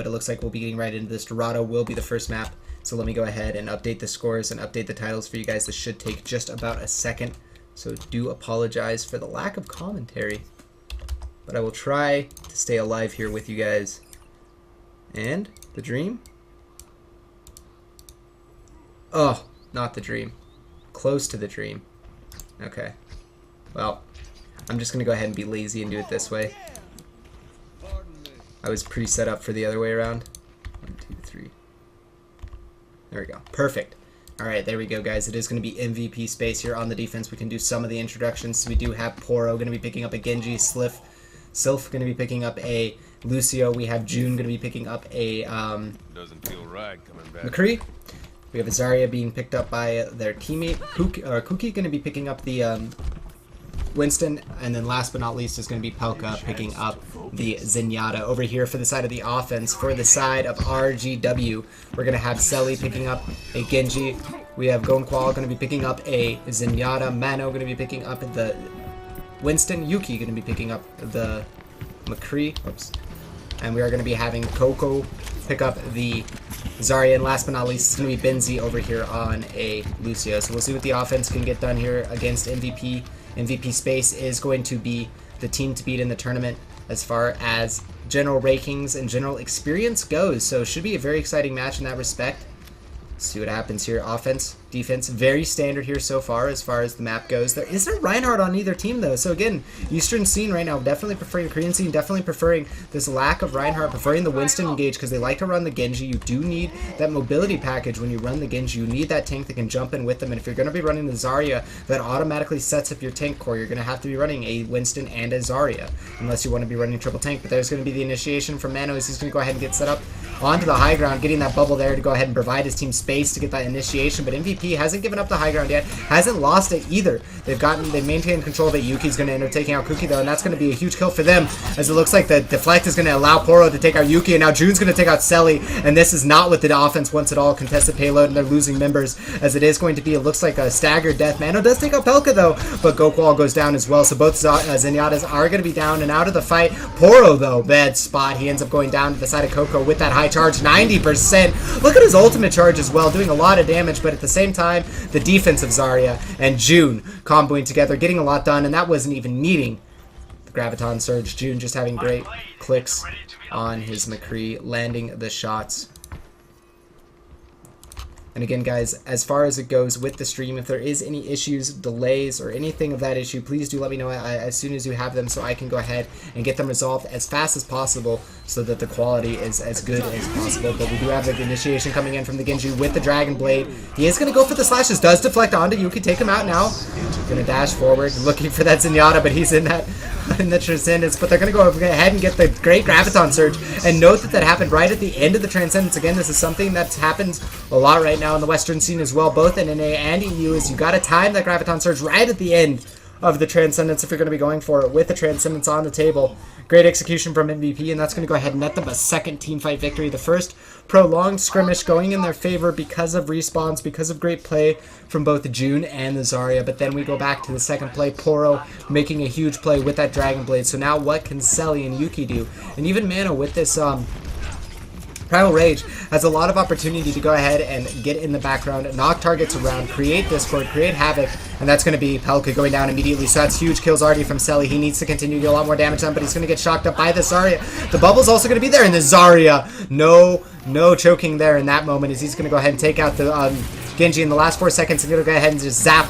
but it looks like we'll be getting right into this. Dorado will be the first map, so let me go ahead and update the scores and update the titles for you guys. This should take just about a second, so do apologize for the lack of commentary, but I will try to stay alive here with you guys. And the dream? Oh, not the dream. Close to the dream. Okay. Well, I'm just going to go ahead and be lazy and do it this way. I was pretty set up for the other way around. 1, 2, 3. There we go. Perfect. Alright, there we go, guys. It is going to be MVP space here on the defense. We can do some of the introductions. We do have Poro going to be picking up a Genji. Sylph going to be picking up a Lucio. We have June going to be picking up a Doesn't feel right coming back. McCree. We have a Zarya being picked up by their teammate. Kuki going to be picking up the Winston, and then last but not least is going to be Pelka picking up the Zenyatta. Over here for the side of the offense, for the side of RGW, we're going to have Selly picking up a Genji. We have Gonqual going to be picking up a Zenyatta. Mano going to be picking up the Winston. Yuki going to be picking up the McCree. Oops. And we are going to be having Coco pick up the Zarya, and last but not least, it's going to be Benzi over here on a Lucio. So we'll see what the offense can get done here against MVP. MVP space is going to be the team to beat in the tournament as far as general rankings and general experience goes. So it should be a very exciting match in that respect. Let's see what happens here. Offense, defense, very standard here so far as the map goes. There isn't Reinhardt on either team though. So again, Eastern scene right now, definitely preferring the Korean scene, definitely preferring this lack of Reinhardt, preferring the Winston engage because they like to run the Genji. You do need that mobility package when you run the Genji. You need that tank that can jump in with them. And if you're going to be running the Zarya, that automatically sets up your tank core. You're going to have to be running a Winston and a Zarya unless you want to be running triple tank. But there's going to be the initiation from Mano as he's going to go ahead and get set up onto the high ground, getting that bubble there to go ahead and provide his team space to get that initiation. But MVP hasn't given up the high ground yet, hasn't lost it either. They've maintained control of it. Yuki's going to end up taking out Kuki though, and that's going to be a huge kill for them, as it looks like the deflect is going to allow Poro to take out Yuki, and now June's going to take out Selly, and this is not what the offense wants at all. Contested payload, and they're losing members, as it is going to be, it looks like a staggered death. Mano does take out Pelka though, but Gokwal goes down as well, so both Zenyatas are going to be down and out of the fight. Poro though, bad spot. He ends up going down to the side of Coco with that high charge, 90%. Look at his ultimate charge as well, doing a lot of damage, but at the same time, the defense of Zarya and June comboing together, getting a lot done, and that wasn't even needing the Graviton Surge. June just having great clicks on his McCree, landing the shots. And again, guys, as far as it goes with the stream, if there is any issues, delays, or anything of that issue, please do let me know as soon as you have them so I can go ahead and get them resolved as fast as possible so that the quality is as good as possible. But we do have the initiation coming in from the Genji with the Dragon Blade. He is going to go for the slashes, does deflect onto Yuki, take him out now. Going to dash forward, looking for that Zenyatta, but he's in the Transcendence. But they're going to go ahead and get the great Graviton Surge. And note that happened right at the end of the Transcendence. Again, this is something that's happened a lot right now in the Western scene as well, both in NA and EU, is you got to time that Graviton Surge right at the end of the Transcendence if you're going to be going for it with the Transcendence on the table. Great execution from MVP, and that's going to go ahead and net them a second teamfight victory. The first prolonged skirmish going in their favor because of respawns, because of great play from both June and the Zarya. But then we go back to the second play, Poro making a huge play with that Dragon Blade. So now what can Selly and Yuki do? And even Mano with this Primal Rage has a lot of opportunity to go ahead and get in the background, knock targets around, create discord, create havoc, and that's going to be Pelka going down immediately. So that's huge kills already from Selly. He needs to continue to get a lot more damage done, but he's going to get shocked up by the Zarya. The bubble's also going to be there, and the Zarya, no choking there in that moment, as he's going to go ahead and take out the Genji in the last 4 seconds. He's going to go ahead and just zap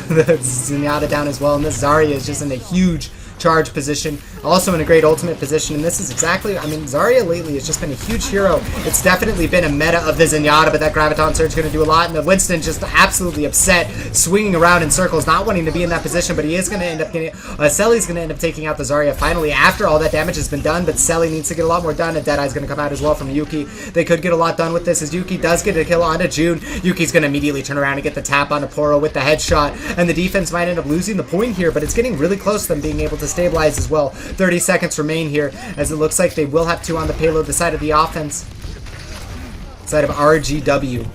the Zenyatta down as well, and this Zarya is just in a huge charge position, also in a great ultimate position, and this is exactly, I mean, Zarya lately has just been a huge hero. It's definitely been a meta of the Zenyatta, but that Graviton Surge is going to do a lot, and the Winston just absolutely upset, swinging around in circles, not wanting to be in that position, but he is going to end up getting, Selly's going to end up taking out the Zarya finally after all that damage has been done, but Selly needs to get a lot more done, and Deadeye's going to come out as well from Yuki. They could get a lot done with this, as Yuki does get a kill onto June. Yuki's going to immediately turn around and get the tap onto Poro with the headshot, and the defense might end up losing the point here, but it's getting really close to them being able to stabilize as well. 30 seconds remain here, as it looks like they will have two on the payload. The side of the offense, side of RGW,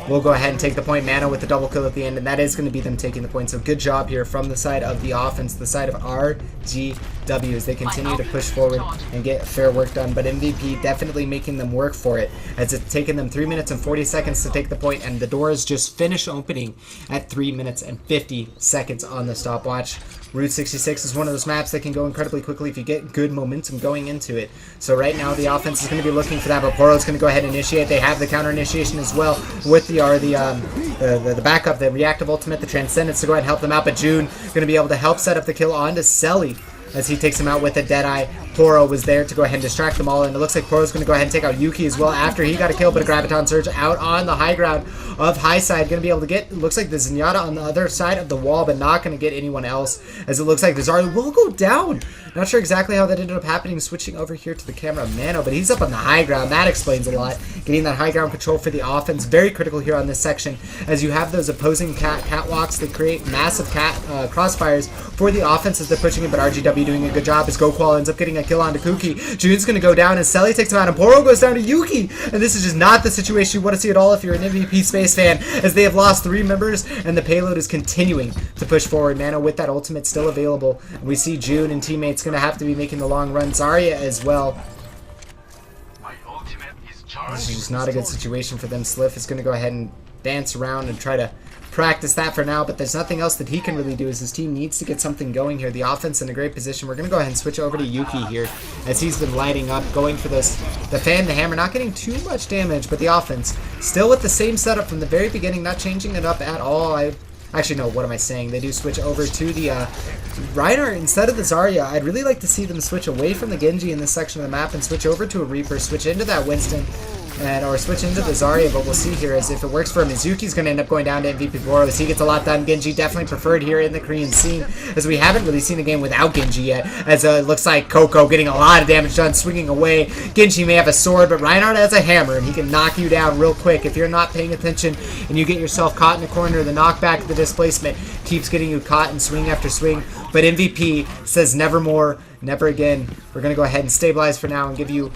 will go ahead and take the point. Mano with the double kill at the end, and that is going to be them taking the point. So good job here from the side of the offense, the side of RGW. RGW as they continue to push forward and get fair work done. But MVP definitely making them work for it, as it's taken them 3 minutes and 40 seconds to take the point, and the doors just finished opening at 3 minutes and 50 seconds on the stopwatch. Route 66 is one of those maps that can go incredibly quickly if you get good momentum going into it. So right now the offense is going to be looking for that, but Poro's going to go ahead and initiate. They have the counter initiation as well with the backup, the reactive ultimate, the Transcendence to go ahead and help them out. But June going to be able to help set up the kill onto Selly as he takes him out with a Deadeye. Poro was there to go ahead and distract them all, and it looks like Poro's going to go ahead and take out Yuki as well after he got a kill, but a Graviton Surge out on the high ground of high side. Going to be able to get, looks like the Zenyatta on the other side of the wall, but not going to get anyone else, as it looks like the Zarya will go down. Not sure exactly how that ended up happening, switching over here to the camera Mano, but he's up on the high ground. That explains a lot. Getting that high ground control for the offense, very critical here on this section, as you have those opposing catwalks that create massive crossfires for the offense as they're pushing it, but RGW doing a good job as Goqual ends up getting a kill onto Kuki. June's going to go down, and Selly takes him out, and Poro goes down to Yuki. And this is just not the situation you want to see at all if you're an MVP Space fan, as they have lost 3 members, and the payload is continuing to push forward. Mano with that ultimate still available. And we see June and teammates going to have to be making the long run. Zarya as well. This is just not a good situation for them. Sliff is going to go ahead and dance around and try to practice that for now, but there's nothing else that he can really do, as his team needs to get something going here. The offense in a great position. We're going to go ahead and switch over to Yuki here, as he's been lighting up, going for this, the fan, the hammer, not getting too much damage, but the offense still with the same setup from the very beginning, not changing it up at all. Actually, no, what am I saying? They do switch over to the Rhino instead of the Zarya. I'd really like to see them switch away from the Genji in this section of the map and switch over to a Reaper, switch into that Winston, or switch into the Zarya, but we'll see here as if it works for him. Mizuki's going to end up going down to MVP Poro as he gets a lot done. Genji definitely preferred here in the Korean scene, as we haven't really seen a game without Genji yet, as it looks like Coco getting a lot of damage done, swinging away. Genji may have a sword, but Reinhardt has a hammer, and he can knock you down real quick if you're not paying attention and you get yourself caught in a corner. The knockback, the displacement keeps getting you caught in swing after swing, but MVP says nevermore, never again. We're going to go ahead and stabilize for now and give you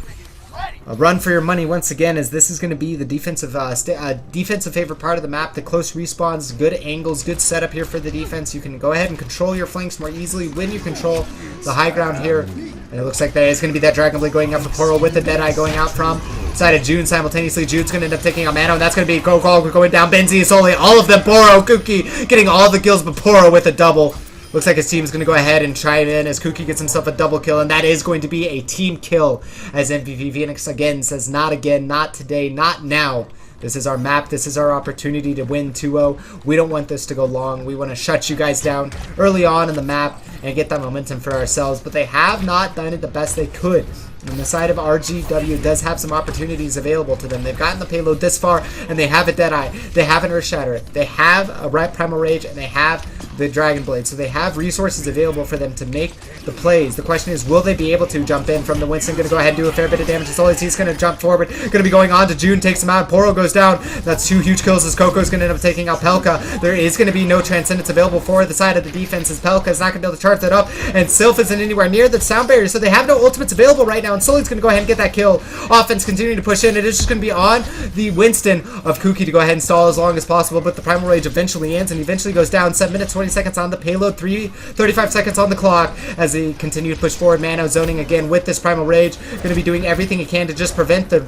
a run for your money once again, as this is going to be the defensive favorite part of the map. The close respawns, good angles, good setup here for the defense. You can go ahead and control your flanks more easily when you control the high ground here. And it looks like there is going to be that Dragon Blade going out for Poro with the Deadeye going out from side of June simultaneously. June's going to end up taking out Mano, and that's going to be Goqual going down. Benzi, Soli, all of them. Poro, Kuki getting all the kills, but Poro with a double. Looks like his team is going to go ahead and try it in as Kuki gets himself a double kill, and that is going to be a team kill, as MVP Phoenix again says, not again, not today, not now. This is our map. This is our opportunity to win 2-0. We don't want this to go long. We want to shut you guys down early on in the map and get that momentum for ourselves, but they have not done it the best they could. And the side of RGW does have some opportunities available to them. They've gotten the payload this far, and they have a Deadeye. They have an Earthshatter. They have a Primal Rage, and they have the Dragon Blade. So they have resources available for them to make the plays. The question is, will they be able to jump in from the Winston? Going to go ahead and do a fair bit of damage. As always, he's going to jump forward. Going to be going on to June, takes him out. Poro goes down. That's 2 huge kills as Coco's going to end up taking out Pelka. There is going to be no Transcendence available for the side of the defense, as Pelka is not going to be able to charge that up, and Sylph isn't anywhere near the sound barrier, so they have no ultimates available right now, and Sully's going to go ahead and get that kill. Offense continuing to push in. It is just going to be on the Winston of Kuki to go ahead and stall as long as possible, but the Primal Rage eventually ends, and eventually goes down. 7 minutes, 20 seconds on the payload, 35 seconds on the clock as they continue to push forward. Mano zoning again with this Primal Rage. Going to be doing everything he can to just prevent the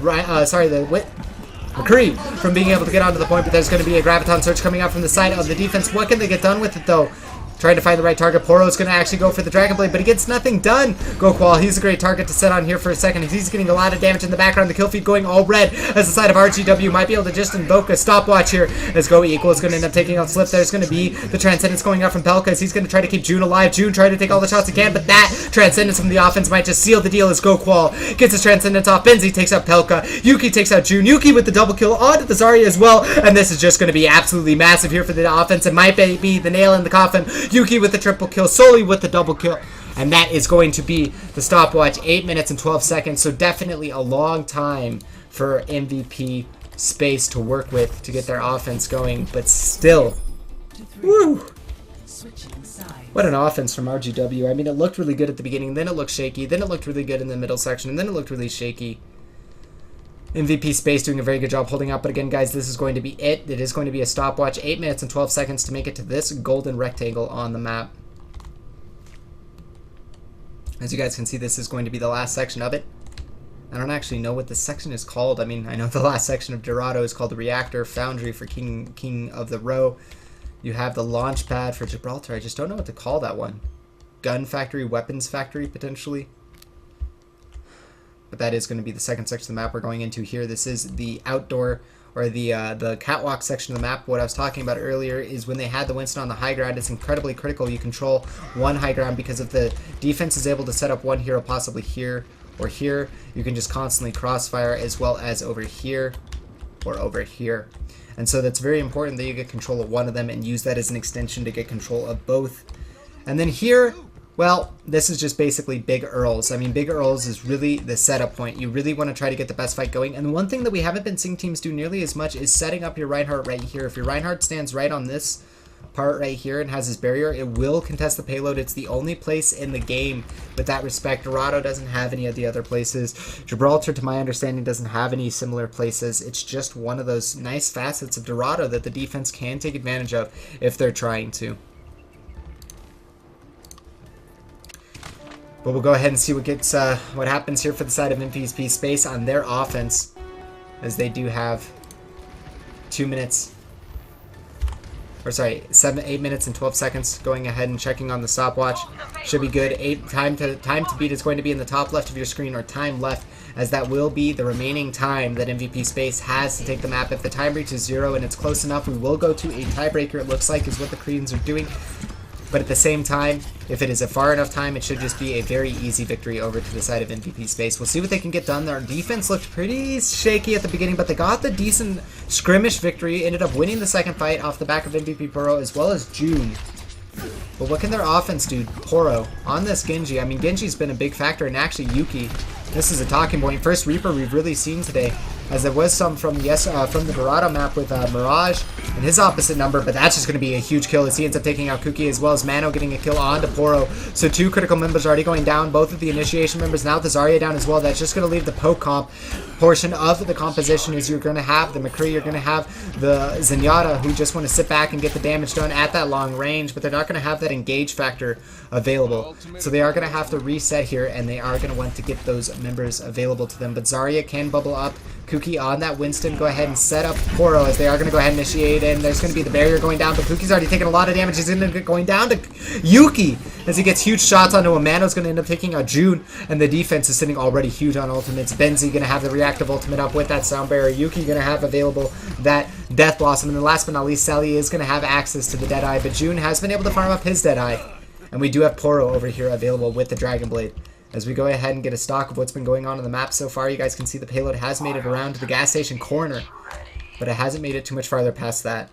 McCree from being able to get onto the point, but there's going to be a Graviton Surge coming out from the side of the defense. What can they get done with it, though? Trying to find the right target. Poro's going to actually go for the Dragon Blade, but he gets nothing done. Goqual, he's a great target to set on here for a second. He's getting a lot of damage in the background. The kill feed going all red, as the side of RGW might be able to just invoke a stopwatch here, as Go Equal is going to end up taking out Slip. There's going to be the Transcendence going out from Pelka, as he's going to try to keep June alive. June trying to take all the shots he can, but that Transcendence from the offense might just seal the deal, as Goqual gets his Transcendence off. Benzi takes out Pelka. Yuki takes out June. Yuki with the double kill onto the Zarya as well, and this is just going to be absolutely massive here for the offense. It might be the nail in the coffin. Yuki with the triple kill, Soli with the double kill, and that is going to be the stopwatch. 8 minutes and 12 seconds, so definitely a long time for MVP Space to work with to get their offense going, but still, woo! What an offense from RGW. I mean, it looked really good at the beginning, then it looked shaky, then it looked really good in the middle section, and then it looked really shaky. MVP Space doing a very good job holding up, but again, guys, this is going to be it. It is going to be a stopwatch. 8 minutes and 12 seconds to make it to this golden rectangle on the map. As you guys can see, this is going to be the last section of it. I don't actually know what this section is called. I mean, I know the last section of Dorado is called the Reactor Foundry for King of the Row. You have the launch pad for Gibraltar. I just don't know what to call that one. Gun factory, weapons factory, potentially. But that is going to be the second section of the map we're going into here. This is the outdoor, or the catwalk section of the map. What I was talking about earlier is when they had the Winston on the high ground, it's incredibly critical. You control one high ground because if the defense is able to set up one hero possibly here or here, you can just constantly crossfire, as well as over here or over here. And so that's very important that you get control of one of them and use that as an extension to get control of both. And then here, well, this is just basically Big Earls. I mean, Big Earls is really the setup point. You really want to try to get the best fight going. And one thing that we haven't been seeing teams do nearly as much is setting up your Reinhardt right here. If your Reinhardt stands right on this part right here and has his barrier, it will contest the payload. It's the only place in the game with that respect. Dorado doesn't have any of the other places. Gibraltar, to my understanding, doesn't have any similar places. It's just one of those nice facets of Dorado that the defense can take advantage of if they're trying to. But we'll go ahead and see what happens here for the side of MVP Space on their offense, as they do have 2 minutes. Or sorry, 8 minutes and 12 seconds. Going ahead and checking on the stopwatch. Should be good. Time to beat is going to be in the top left of your screen, or time left, as that will be the remaining time that MVP Space has to take the map. If the time reaches 0 and it's close enough, we will go to a tiebreaker, it looks like, is what the Koreans are doing. But at the same time, if it is a far enough time, it should just be a very easy victory over to the side of MVP Space. We'll see what they can get done. Their defense looked pretty shaky at the beginning, but they got the decent skirmish victory. Ended up winning the second fight off the back of MVP Poro as well as June. But what can their offense do? Poro on this Genji. I mean, Genji's been a big factor, and actually Yuki. This is a talking point. First Reaper we've really seen today, as there was some from the Dorado map with Mirage and his opposite number, but that's just going to be a huge kill as he ends up taking out Kuki, as well as Mano getting a kill onto Poro. So 2 critical members already going down, both of the initiation members, now the Zarya down as well. That's just going to leave the poke comp portion of the composition, as you're going to have the McCree, you're going to have the Zenyatta, who just want to sit back and get the damage done at that long range, but they're not going to have that engage factor available. So they are going to have to reset here, and they are going to want to get those members available to them. But Zarya can bubble up Kuki on that Winston. Go ahead and set up Poro, as they are going to go ahead and initiate, and there's going to be the barrier going down, but Kuki's already taken a lot of damage. He's going to get going down to Yuki as he gets huge shots onto him. Mano's going to end up taking out June, and the defense is sitting already huge on ultimates. Benzi going to have the reactive ultimate up with that sound barrier. Yuki going to have available that Death Blossom, and then last but not least, Sally is going to have access to the Deadeye, but June has been able to farm up his Deadeye, and we do have Poro over here available with the Dragon Blade. As we go ahead and get a stock of what's been going on the map so far, you guys can see the payload has made it around to the gas station corner, but it hasn't made it too much farther past that.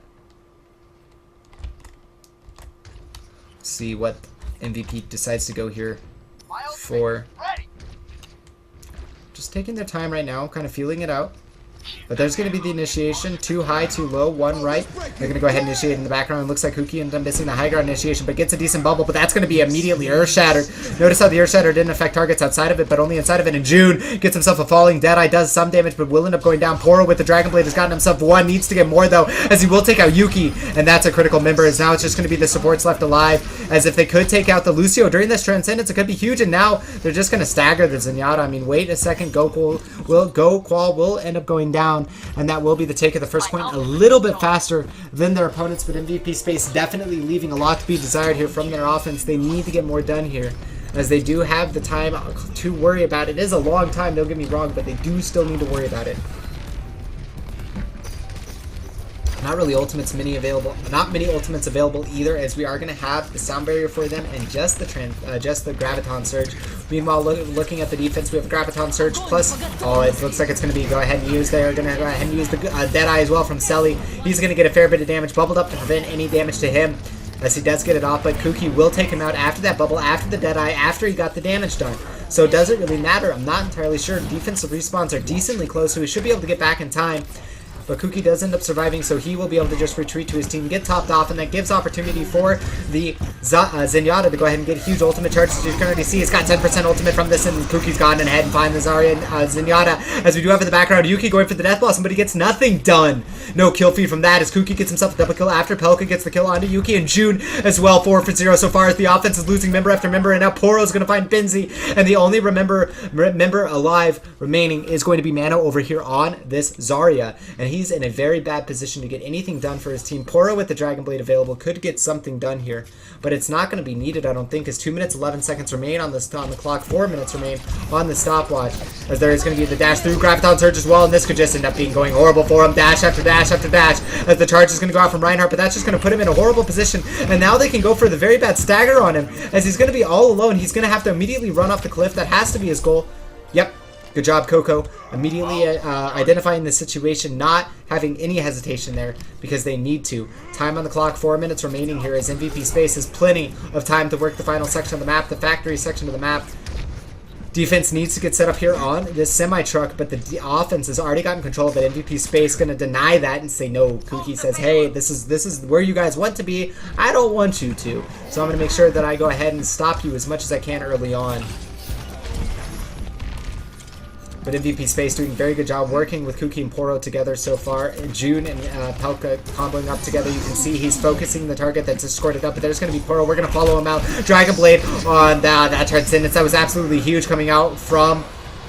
See what MVP decides to go here for. Just taking their time right now, kind of feeling it out. But there's going to be the initiation. 2 high, 2 low, 1 right. They're going to go ahead and initiate in the background. It looks like Kuki ended up missing the high ground initiation, but gets a decent bubble. But that's going to be immediately Earth Shattered. Notice how the Earth Shatter didn't affect targets outside of it, but only inside of it. And June gets himself a falling Deadeye, does some damage, but will end up going down. Poro with the Dragon Blade has gotten himself 1. Needs to get more, though, as he will take out Yuki. And that's a critical member, as now it's just going to be the supports left alive. As if they could take out the Lucio during this Transcendence, it could be huge. And now they're just going to stagger the Zenyatta. I mean, wait a second. Qual will end up going down. And that will be the take of the first point, a little bit faster than their opponents, but MVP Space definitely leaving a lot to be desired here from their offense. They need to get more done here, as they do have the time to worry about. It is a long time, don't get me wrong, but they do still need to worry about it. Not really ultimates not many ultimates available either, as we are going to have the sound barrier for them and just the Graviton Surge. Meanwhile, looking at the defense, we have Graviton Surge plus, it looks like it's going to be go ahead and use, they're going to go ahead and use the Deadeye as well from Selly. He's going to get a fair bit of damage, bubbled up to prevent any damage to him, as he does get it off, but Kuki will take him out after that bubble, after the Deadeye, after he got the damage done. So does it really matter? I'm not entirely sure. Defensive respawns are decently close, so we should be able to get back in time. but Kuki does end up surviving, so he will be able to just retreat to his team, get topped off, and that gives opportunity for the Zenyatta to go ahead and get huge ultimate charges. You can already see he's got 10% ultimate from this, and Kuki's gone ahead and find the Zarya and Zenyatta. As we do have in the background, Yuki going for the Death Blossom, but he gets nothing done. No kill feed from that as Kuki gets himself a double kill after Pelka gets the kill onto Yuki, and June as well, 4 for 0 so far as the offense is losing member after member, and now Poro's going to find Binzi, and the only member alive remaining is going to be Mano over here on this Zarya, and he's in a very bad position to get anything done for his team. Poro with the Dragon Blade available could get something done here, but it's not going to be needed, I don't think, as 2 minutes 11 seconds remain on the clock, 4 minutes remain on the stopwatch, as there is going to be the dash through Graviton Surge as well, and this could just end up being going horrible for him. Dash after dash after dash as the charge is going to go out from Reinhardt, but that's just going to put him in a horrible position, and now they can go for the very bad stagger on him as he's going to be all alone. He's going to have to immediately run off the cliff. That has to be his goal. Yep. Good job, Coco. Immediately identifying the situation, not having any hesitation there because they need to. Time on the clock, 4 minutes remaining here as MVP Space has plenty of time to work the final section of the map, the factory section of the map. Defense needs to get set up here on this semi-truck, but the offense has already gotten control of it. MVP Space going to deny that and say no. Kuki says, hey, this is where you guys want to be. I don't want you to. So I'm going to make sure that I go ahead and stop you as much as I can early on. But MVP Space doing a very good job working with Kuki and Poro together so far. June and Pelka comboing up together. You can see he's focusing the target that's escorted up, but there's going to be Poro. We're going to follow him out. Dragon Blade on that Transcendence. That was absolutely huge coming out from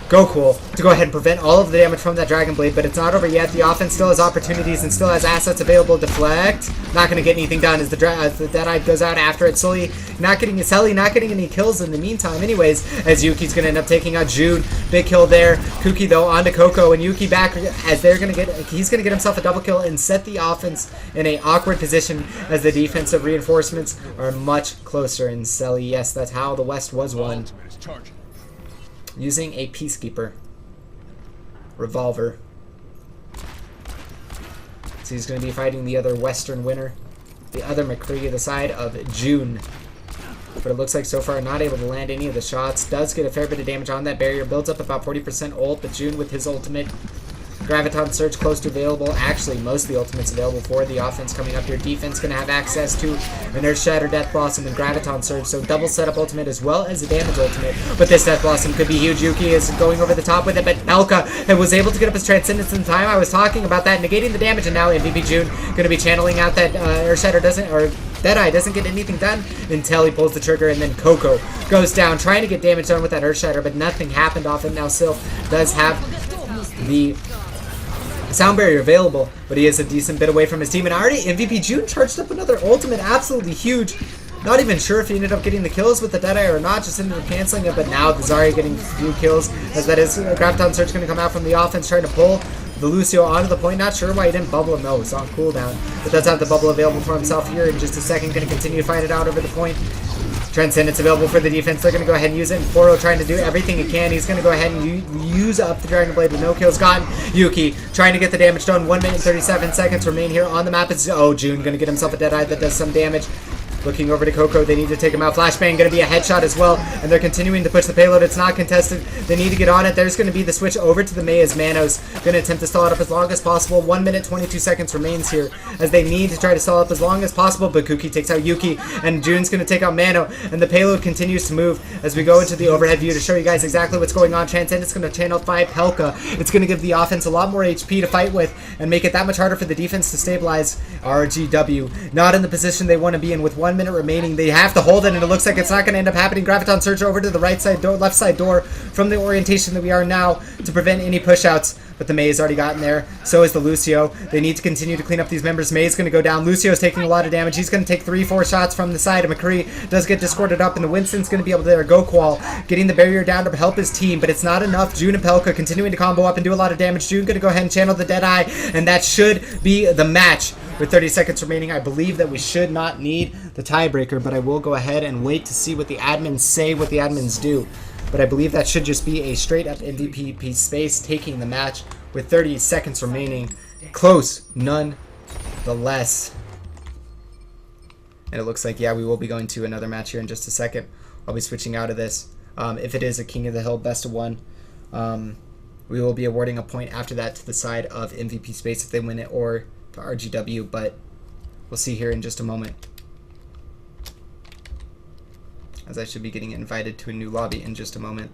Goku to go ahead and prevent all of the damage from that Dragon Blade, but it's not over yet. The offense still has opportunities and still has assets available. Deflect. Not going to get anything done as the Deadeye goes out after it. Sully not getting any kills in the meantime anyways, as Yuki's going to end up taking out June. Big kill there. Kuki though onto Coco, and Yuki back as he's going to get himself a double kill and set the offense in a awkward position as the defensive reinforcements are much closer in Selly. Yes, that's how the West was won. Using a Peacekeeper revolver. So he's going to be fighting the other Western winner, the other McCree, the side of June. But it looks like so far not able to land any of the shots. Does get a fair bit of damage on that barrier. Builds up about 40% ult, but June with his ultimate. Graviton Surge close to available. Actually, most of the ultimates available for the offense coming up here. Defense going to have access to an Earth Shatter, Death Blossom, and Graviton Surge. So double setup ultimate as well as a damage ultimate. But this Death Blossom could be huge. Yuki is going over the top with it, but Pelka was able to get up his Transcendence in time. I was talking about that, negating the damage, and now MVP June going to be channeling out that Earth Shatter Deadeye doesn't get anything done until he pulls the trigger, and then Coco goes down, trying to get damage done with that Earth Shatter, but nothing happened off it. Now Sylph does have the sound barrier available, but he is a decent bit away from his team, and already MVP June charged up another ultimate, absolutely huge. Not even sure if he ended up getting the kills with the Deadeye or not, just ended up canceling it, but now the Zarya getting a few kills, as that is Graviton Surge going to come out from the offense, trying to pull the Lucio onto the point. Not sure why he didn't bubble him. No, it's on cooldown, but does have the bubble available for himself here in just a second. Going to continue to fight it out over the point. Transcendence available for the defense. They're going to go ahead and use it. And Poro trying to do everything he can. He's going to go ahead and use up the Dragon Blade with no kills gotten. Yuki trying to get the damage done. 1 minute and 37 seconds remain here on the map. It's June going to get himself a Deadeye that does some damage. Looking over to Coco, they need to take him out. Flashbang going to be a headshot as well, and they're continuing to push the payload. It's not contested. They need to get on it. There's going to be the switch over to the Mei as Manos going to attempt to stall it up as long as possible. 1 minute 22 seconds remains here as they need to try to stall up as long as possible, but Kuki takes out Yuki, and June's going to take out Mano, and the payload continues to move as we go into the overhead view to show you guys exactly what's going on. Transcendence going to channel 5 Pelka. It's going to give the offense a lot more HP to fight with and make it that much harder for the defense to stabilize. RGW not in the position they want to be in with 1 minute remaining. They have to hold it, and it looks like it's not going to end up happening. Graviton Surge over to the right side door, left side door from the orientation that we are now to prevent any push-outs. But the Mei has already gotten there. So is the Lucio. They need to continue to clean up these members. Mei is going to go down. Lucio is taking a lot of damage. He's going to take 3-4 shots from the side of McCree. Does get discorded up, and the Winston's going to be able to Gokwall, getting the barrier down to help his team, but it's not enough. June and Pelka continuing to combo up and do a lot of damage. June going to go ahead and channel the Deadeye, and that should be the match. With 30 seconds remaining, I believe that we should not need the tiebreaker, but I will go ahead and wait to see what the admins say, what the admins do. But I believe that should just be a straight-up MVP Space taking the match with 30 seconds remaining. Close, nonetheless. And it looks like, yeah, we will be going to another match here in just a second. I'll be switching out of this. If it is a King of the Hill best of one, We will be awarding a point after that to the side of MVP Space if they win it, or to RGW, but we'll see here in just a moment, as I should be getting invited to a new lobby in just a moment,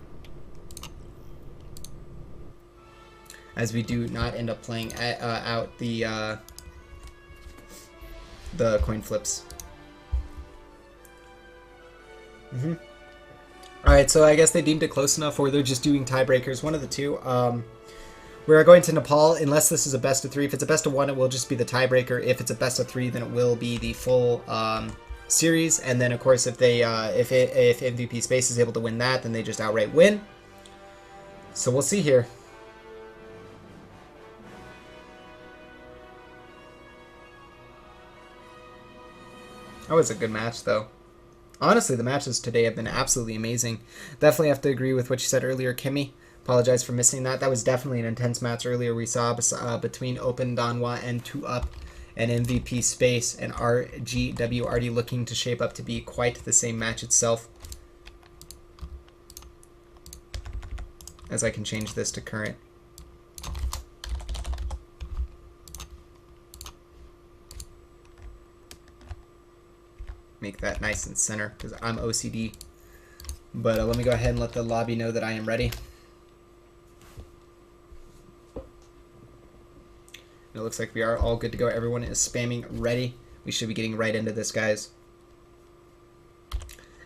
as we do not end up playing out the coin flips. Alright, so I guess they deemed it close enough, or they're just doing tiebreakers, one of the two. We're going to Nepal, unless this is a best of 3. If it's a best of 1, it will just be the tiebreaker. If it's a best of 3, then it will be the full series. And then, of course, if MVP Space is able to win that, then they just outright win. So we'll see here. That was a good match, though. Honestly, the matches today have been absolutely amazing. Definitely have to agree with what you said earlier, Kimmy. Apologize for missing that. That was definitely an intense match earlier we saw between Wooridongne and 2UP and MVP Space and RGW already looking to shape up to be quite the same match itself. As I can change this to current. Make that nice and center because I'm OCD. But let me go ahead and let the lobby know that I am ready. It looks like we are all good to go. Everyone is spamming ready. We should be getting right into this, guys.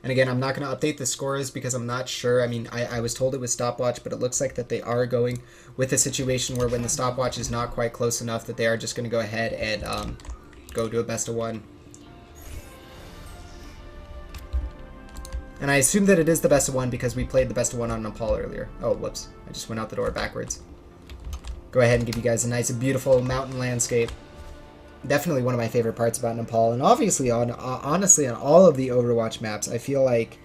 And again, I'm not going to update the scores because I'm not sure. I mean, I was told it was stopwatch, but it looks like that they are going with a situation where when the stopwatch is not quite close enough that they are just going to go ahead and go to a best of 1. And I assume that it is the best of 1 because we played the best of 1 on Nepal earlier. Oh, whoops. I just went out the door backwards. Go ahead and give you guys a nice, beautiful mountain landscape. Definitely one of my favorite parts about Nepal. And obviously, honestly, on all of the Overwatch maps, I feel like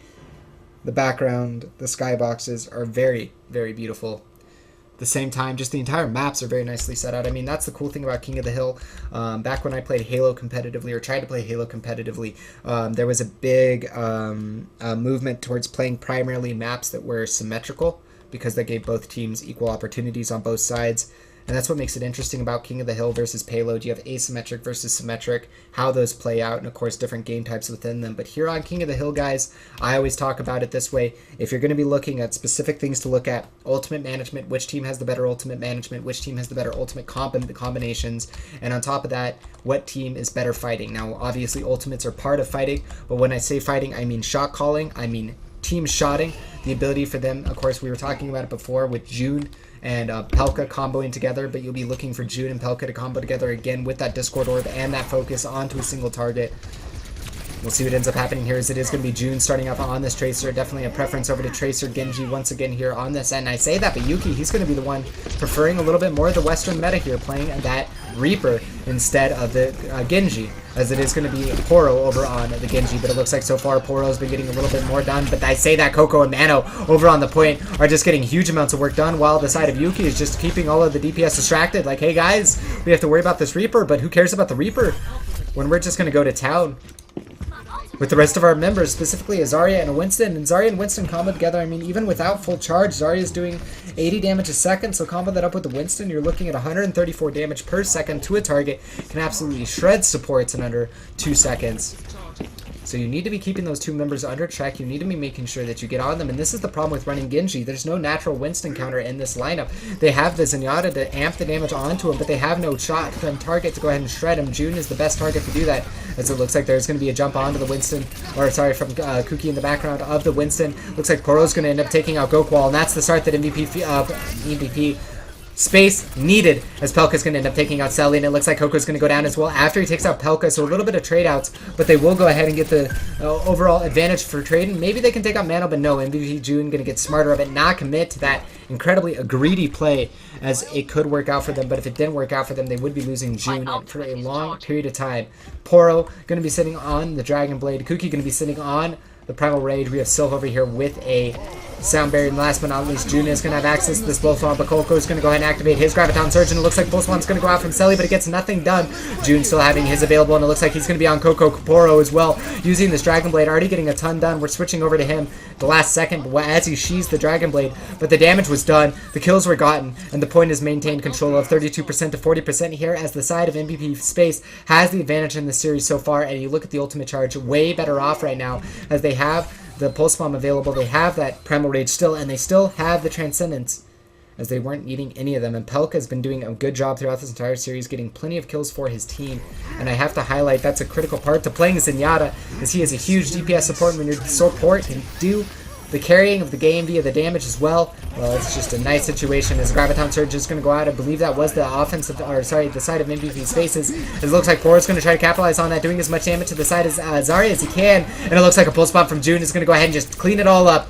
the background, the skyboxes are very, very beautiful. At the same time, just the entire maps are very nicely set out. I mean, that's the cool thing about King of the Hill. Back when I played Halo competitively, or tried to play Halo competitively, there was a big movement towards playing primarily maps that were symmetrical because they gave both teams equal opportunities on both sides. And that's what makes it interesting about King of the Hill versus Payload. You have asymmetric versus symmetric, how those play out, and of course different game types within them. But here on King of the Hill, guys, I always talk about it this way. If you're going to be looking at specific things to look at, ultimate management, which team has the better ultimate management, which team has the better ultimate combinations, and on top of that, what team is better fighting. Now, obviously, ultimates are part of fighting, but when I say fighting, I mean shot calling, I mean team shotting, the ability for them, of course, we were talking about it before with June and Pelka comboing together, but you'll be looking for June and Pelka to combo together again with that Discord Orb and that focus onto a single target. We'll see what ends up happening here, as it is going to be June starting off on this Tracer. Definitely a preference over to Tracer. Genji once again here on this end. I say that, but Yuki, he's going to be the one preferring a little bit more of the Western meta here, playing that Reaper instead of the Genji, as it is going to be Poro over on the Genji. But it looks like so far Poro's been getting a little bit more done. But I say that Coco and Mano over on the point are just getting huge amounts of work done, while the side of Yuki is just keeping all of the DPS distracted. Like, hey guys, we have to worry about this Reaper, but who cares about the Reaper when we're just going to go to town with the rest of our members, specifically Zarya and Winston. And Zarya and Winston combo together, I mean, even without full charge, Zarya is doing 80 damage a second, so combo that up with the Winston, you're looking at 134 damage per second to a target. Can absolutely shred supports in under 2 seconds. So you need to be keeping those two members under check. You need to be making sure that you get on them. And this is the problem with running Genji. There's no natural Winston counter in this lineup. They have the Zenyatta to amp the damage onto him, but they have no shot and target to go ahead and shred him. June is the best target to do that, as it looks like there's going to be a jump onto the Winston, or sorry, from Kuki in the background of the Winston. Looks like Poro's going to end up taking out Gokwall, and that's the start that MVP Space needed, as Pelka's going to end up taking out Sally, and it looks like Coco's going to go down as well after he takes out Pelka, so a little bit of trade outs, but they will go ahead and get the overall advantage for trading. Maybe they can take out Mano, but no, MVP June going to get smarter of it, not commit to that incredibly greedy play, as it could work out for them, but if it didn't work out for them, they would be losing June for a long period of time. Poro going to be sitting on the Dragon Blade, Kuki going to be sitting on the Primal Rage. We have Sylph over here with a Sound Barrier, and last but not least, June is going to have access to this Pulse Bomb, but Coco is going to go ahead and activate his Graviton Surge, and it looks like Pulse Bomb's going to go out from Selly, but it gets nothing done. June still having his available, and it looks like he's going to be on Coco Caporo as well, using this Dragon Blade, already getting a ton done. We're switching over to him the last second as he sheathes the Dragon Blade, but the damage was done, the kills were gotten, and the point is maintained control of 32% to 40% here, as the side of MVP Space has the advantage in the series so far. And you look at the ultimate charge, way better off right now, as they have the Pulse Bomb available, they have that Primal Rage still, and they still have the Transcendence, as they weren't needing any of them. And Pelka has been doing a good job throughout this entire series, getting plenty of kills for his team. And I have to highlight that's a critical part to playing Zenyatta, as he is a huge DPS support. When your support can do the carrying of the game via the damage as well, well, it's just a nice situation as Graviton Surge is going to go out. I believe that was the offensive, or sorry, the side of MVP Spaces. It looks like Poro's going to try to capitalize on that, doing as much damage to the side as Zarya as he can. And it looks like a Pulse Bomb from June is going to go ahead and just clean it all up,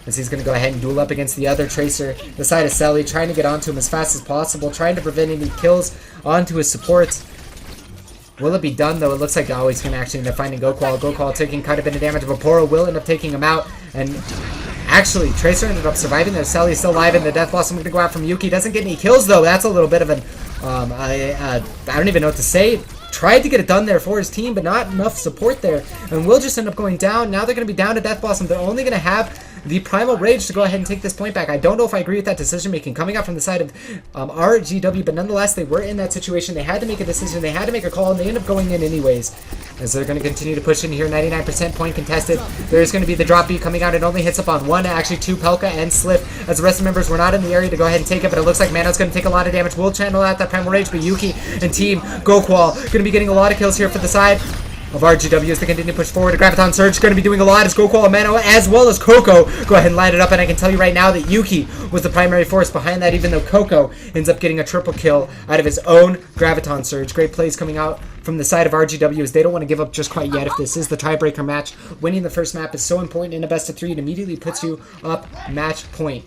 as he's going to go ahead and duel up against the other Tracer, the side of Selly, trying to get onto him as fast as possible, trying to prevent any kills onto his supports. Will it be done, though? It looks like, oh, he's going to actually end up finding Goqual. Goqual taking quite a bit of damage, but Poro will end up taking him out. And actually, Tracer ended up surviving there. Sally's still alive, and the Death Blossom going to go out from Yuki. Doesn't get any kills, though. That's a little bit of an, I don't even know what to say. Tried to get it done there for his team, but not enough support there. And will just end up going down. Now they're going to be down to Death Blossom. They're only going to have the Primal Rage to go ahead and take this point back. I don't know if I agree with that decision making coming out from the side of RGW, but nonetheless, they were in that situation. They had to make a decision. They had to make a call, and they end up going in anyways, as they're going to continue to push in here. 99% point contested. There's going to be the drop beat coming out. It only hits up on one, actually two, Pelka and Slip, as the rest of the members were not in the area to go ahead and take it, but it looks like Mano's going to take a lot of damage. We'll channel out that Primal Rage, but Yuki and Team Goqual going to be getting a lot of kills here for the side of RGW as they continue to push forward. A Graviton Surge going to be doing a lot as Goqual and Mano, as well as Coco, go ahead and light it up. And I can tell you right now that Yuki was the primary force behind that, even though Coco ends up getting a triple kill out of his own Graviton Surge. Great plays coming out from the side of RGW, as they don't want to give up just quite yet. If this is the tiebreaker match, winning the first map is so important in a best of 3. It immediately puts you up match point.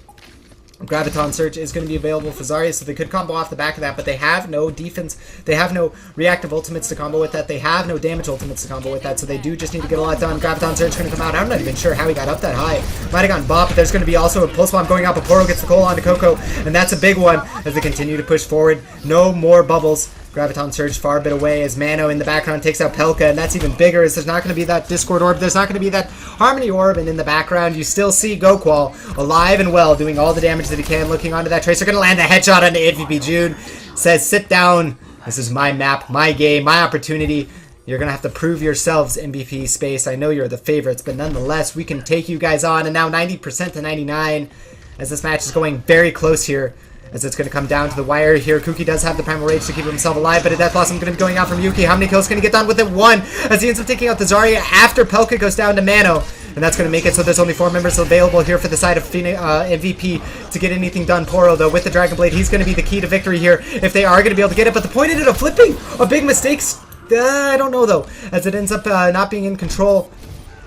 Graviton Surge is going to be available for Zarya, so they could combo off the back of that, but they have no defense, they have no reactive ultimates to combo with that, they have no damage ultimates to combo with that, so they do just need to get a lot done. Graviton Surge is going to come out. I'm not even sure how he got up that high. Might have gotten bop, but there's going to be also a Pulse Bomb going out, but Poro gets the goal onto Coco, and that's a big one as they continue to push forward. No more bubbles. Graviton Surge far a bit away as Mano in the background takes out Pelka, and that's even bigger as there's not going to be that Discord Orb, there's not going to be that Harmony Orb, and in the background you still see Goqual alive and well, doing all the damage that he can, looking onto that Tracer, going to land a headshot onto MVP. June says, sit down, this is my map, my game, my opportunity. You're going to have to prove yourselves, MVP Space. I know you're the favorites, but nonetheless, we can take you guys on, and now 90% to 99 as this match is going very close here, as it's going to come down to the wire here. Kuki does have the Primal Rage to keep himself alive, but a Death Blossom going to be going out from Yuki. How many kills can he get done with it? 1, as he ends up taking out the Zarya after Pelka goes down to Mano. And that's going to make it so there's only 4 members available here for the side of MVP to get anything done. Poro, though, with the Dragon Blade, he's going to be the key to victory here if they are going to be able to get it. But the point ended up flipping. A big mistake. I don't know, though, as it ends up not being in control.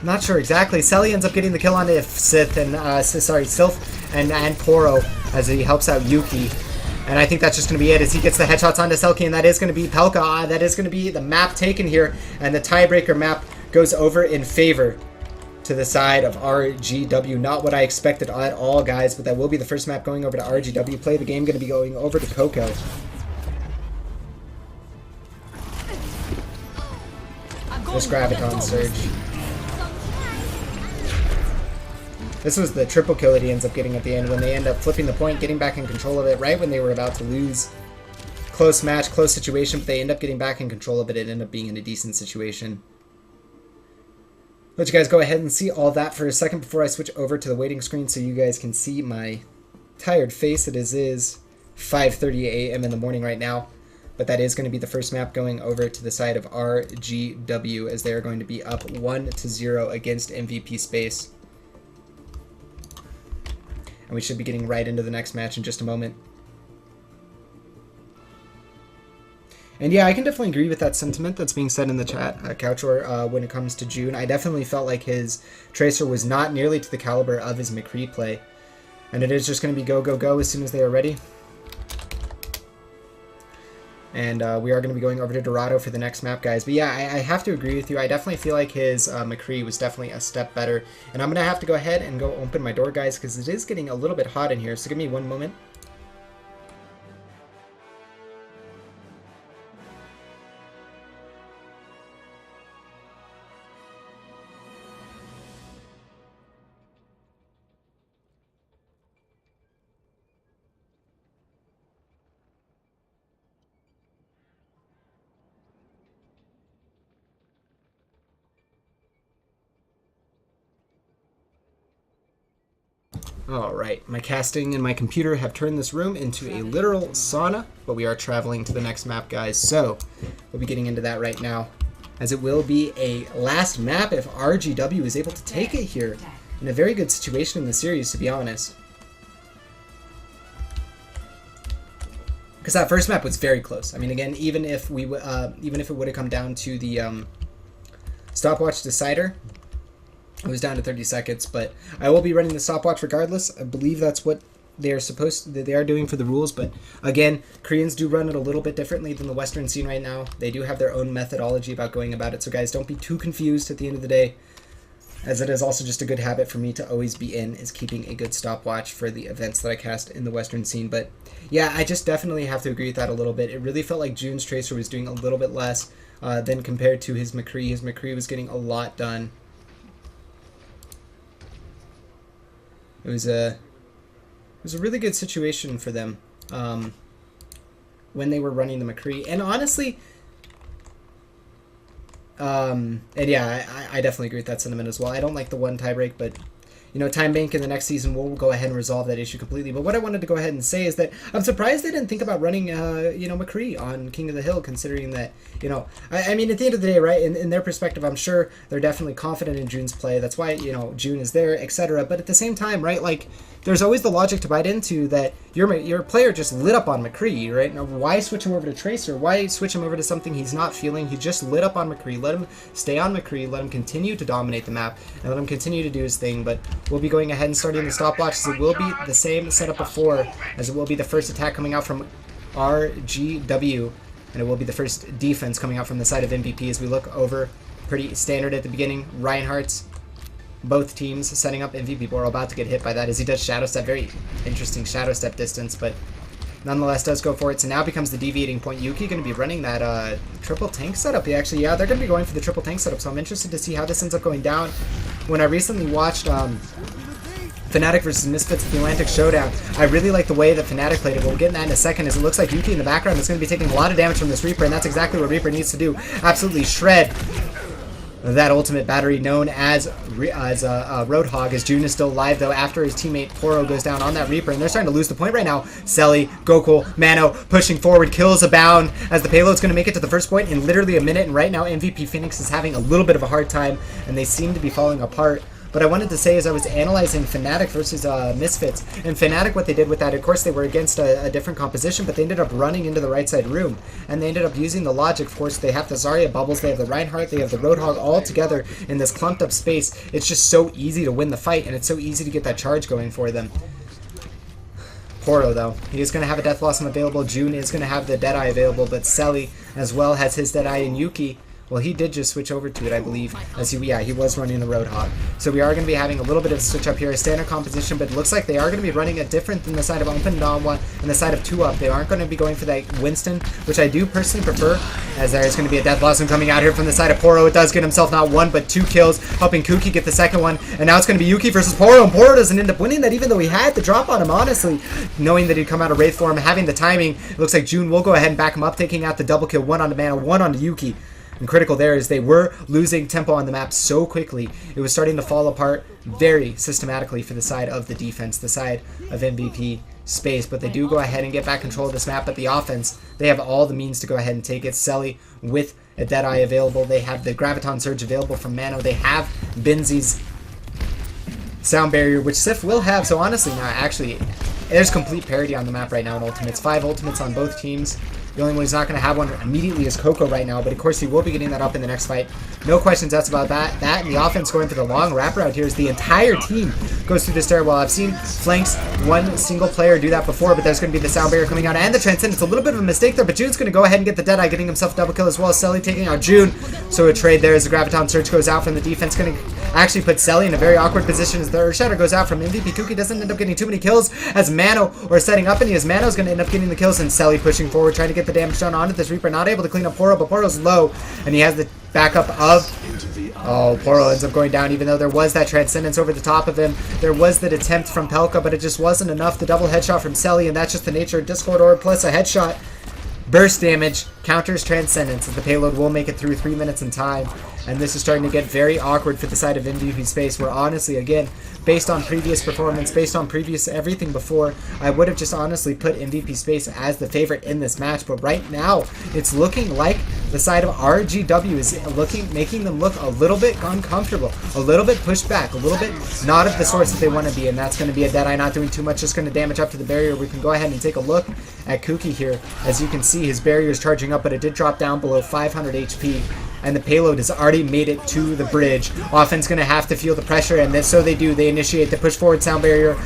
Not sure exactly. Selly ends up getting the kill on Sylph and Poro as he helps out Yuki. And I think that's just going to be it as he gets the headshots onto Selkie, and that is going to be Pelka. That is going to be the map taken here, and the tiebreaker map goes over in favor to the side of RGW. Not what I expected at all, guys, but that will be the first map going over to RGW. Play the game going to be going over to Coco. This Graviton Surge. This was the triple kill that he ends up getting at the end when they end up flipping the point, getting back in control of it right when they were about to lose. Close match, close situation, but they end up getting back in control of it. It ended up being in a decent situation. Let you guys go ahead and see all that for a second before I switch over to the waiting screen so you guys can see my tired face. It is 5:30 a.m. in the morning right now, but that is going to be the first map going over to the side of RGW as they are going to be up 1-0 against MVP Space. And we should be getting right into the next match in just a moment. And yeah, I can definitely agree with that sentiment that's being said in the chat, Couchor, when it comes to June. I definitely felt like his Tracer was not nearly to the caliber of his McCree play. And it is just going to be go, go, go as soon as they are ready. And we are going to be going over to Dorado for the next map, guys. But yeah, I have to agree with you. I definitely feel like his McCree was definitely a step better. And I'm going to have to go ahead and go open my door, guys, because it is getting a little bit hot in here. So give me one moment. Alright, my casting and my computer have turned this room into a literal sauna, but we are traveling to the next map, guys, so we'll be getting into that right now, as it will be a last map if RGW is able to take it here. In a very good situation in the series, to be honest. Because that first map was very close. I mean, again, even if it would have come down to the stopwatch decider, it was down to 30 seconds, but I will be running the stopwatch regardless. I believe that's what they are doing for the rules, but again, Koreans do run it a little bit differently than the Western scene right now. They do have their own methodology about going about it, so guys, don't be too confused at the end of the day, as it is also just a good habit for me to always be in, is keeping a good stopwatch for the events that I cast in the Western scene. But yeah, I just definitely have to agree with that a little bit. It really felt like June's Tracer was doing a little bit less than compared to his McCree. His McCree was getting a lot done. It was a really good situation for them when they were running the McCree. And honestly, and yeah, I definitely agree with that sentiment as well. I don't like the one tiebreak, but you know, Time Bank in the next season will go ahead and resolve that issue completely. But what I wanted to go ahead and say is that I'm surprised they didn't think about running, you know, McCree on King of the Hill, considering that, you know, I mean, at the end of the day, right, in their perspective, I'm sure they're definitely confident in June's play. That's why, you know, June is there, etc. But at the same time, right, like, there's always the logic to bite into that your player just lit up on McCree, right? Now, why switch him over to Tracer? Why switch him over to something he's not feeling? He just lit up on McCree. Let him stay on McCree. Let him continue to dominate the map, and let him continue to do his thing. But we'll be going ahead and starting the stopwatch, as it will be the same setup before, as it will be the first attack coming out from RGW, and it will be the first defense coming out from the side of MVP as we look over. Pretty standard at the beginning. Reinhardt's. Both teams setting up MVP. We're about to get hit by that as he does Shadow Step. Very interesting Shadow Step distance, but nonetheless does go for it. So now becomes the deviating point. Yuki going to be running that triple tank setup. Yeah, they're going to be going for the triple tank setup, so I'm interested to see how this ends up going down. When I recently watched Fnatic versus Misfits at the Atlantic Showdown, I really like the way that Fnatic played it. We'll get in that in a second, as it looks like Yuki in the background is going to be taking a lot of damage from this Reaper, and that's exactly what Reaper needs to do. Absolutely shred that ultimate battery known as Roadhog, as June is still alive though after his teammate Poro goes down on that Reaper, and they're starting to lose the point right now. Selly, Gokul, Mano pushing forward, kills abound as the payload's going to make it to the first point in literally a minute, and right now MVP Phoenix is having a little bit of a hard time, and they seem to be falling apart. But I wanted to say, as I was analyzing Fnatic versus Misfits, and Fnatic, what they did with that, of course, they were against a different composition, but they ended up running into the right side room, and they ended up using the logic. Of course, they have the Zarya bubbles, they have the Reinhardt, they have the Roadhog all together in this clumped up space. It's just so easy to win the fight, and it's so easy to get that charge going for them. Poro, though, he is going to have a Death Blossom available. June is going to have the Deadeye available, but Selly as well has his Deadeye, and Yuki, well, he did just switch over to it, I believe, as he was running the Roadhog. So we are going to be having a little bit of a switch up here, a standard composition, but it looks like they are going to be running it different than the side of Open Donwa and the side of 2-Up. They aren't going to be going for that Winston, which I do personally prefer, as there is going to be a Death Blossom coming out here from the side of Poro. It does get himself not one, but 2 kills, helping Kuki get the second one, and now it's going to be Yuki versus Poro, and Poro doesn't end up winning that, even though he had the drop on him, honestly, knowing that he'd come out of Wraith form, having the timing. It looks like June will go ahead and back him up, taking out the double kill, 1 onto Mana, 1 onto Yuki. And critical there is they were losing tempo on the map so quickly. It was starting to fall apart very systematically for the side of the defense, the side of MVP space. But they do go ahead and get back control of this map. But the offense, they have all the means to go ahead and take it. Selly with a Deadeye available. They have the Graviton Surge available from Mano. They have Benzi's Sound Barrier, which Sif will have. So honestly, now actually, there's complete parity on the map right now in ultimates. 5 ultimates on both teams. The only one who's not going to have one immediately is Coco right now, but of course he will be getting that up in the next fight. No questions asked about that. That and the offense going for the long wraparound here is the entire team goes through the stairwell. I've seen flanks one single player do that before, but there's going to be the sound barrier coming out and the Transcendence. A little bit of a mistake there, but June's going to go ahead and get the Deadeye, getting himself a double kill as well as Selly taking out June. So a trade there as the Graviton Surge goes out from the defense, going to actually put Selly in a very awkward position as the Earth Shatter goes out from MVP. Kuki doesn't end up getting too many kills as Mano, or setting up, and he has Mano's going to end up getting the kills, and Selly pushing forward, trying to get the damage done onto this Reaper, not able to clean up Poro, but Poro's low, and he has the backup of... Oh, Poro ends up going down, even though there was that Transcendence over the top of him. There was that attempt from Pelka, but it just wasn't enough. The double headshot from Selly, and that's just the nature of Discord Orb plus a headshot. Burst damage counters Transcendence, and the payload will make it through 3 minutes in time. And this is starting to get very awkward for the side of MVP Space, where honestly, again, based on previous performance, based on previous everything before, I would have just honestly put MVP Space as the favorite in this match. But right now, it's looking like the side of RGW is making them look a little bit uncomfortable, a little bit pushed back, a little bit not of the sorts that they want to be. And that's going to be a Deadeye not doing too much, just going to damage up to the barrier. We can go ahead and take a look at Kuki here. As you can see, his barrier is charging up, but it did drop down below 500 HP. And the payload has already made it to the bridge. Offense going to have to feel the pressure, and then so they do. They initiate the push forward sound barrier.